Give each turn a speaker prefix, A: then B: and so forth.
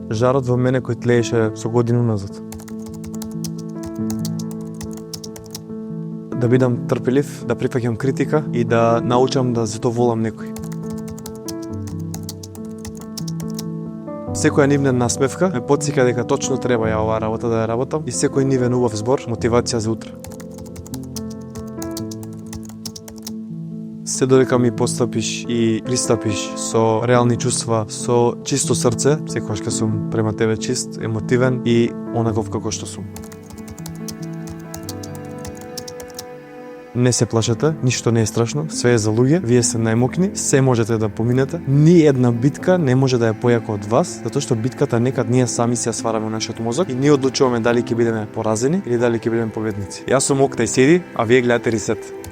A: жарот во мене кој тлееше со година назад. Да бидам трпелив, да прифаќам критика и да научам да задоволам некој. Секоја нивна насмевка ме потсеќа дека точно треба ја оваа работа да ја работам и секој нивен убав збор мотивација за утре. Се додека ми постапиш и пристапиш со реални чувства, со чисто срце, секогаш кога сум према тебе чист, емотивен и онаков како што сум. Не се плашете, ништо не е страшно, све е за луѓе, вие сте најмокни, се можете да поминете. Ни една битка не може да е појака од вас, затоа што битката некад ние сами се ја свараме во нашиот мозок и ние одлучуваме дали ќе бидеме поразени или дали ќе бидеме победници. Јас сум Окта и Седи, а вие гледате Ресет.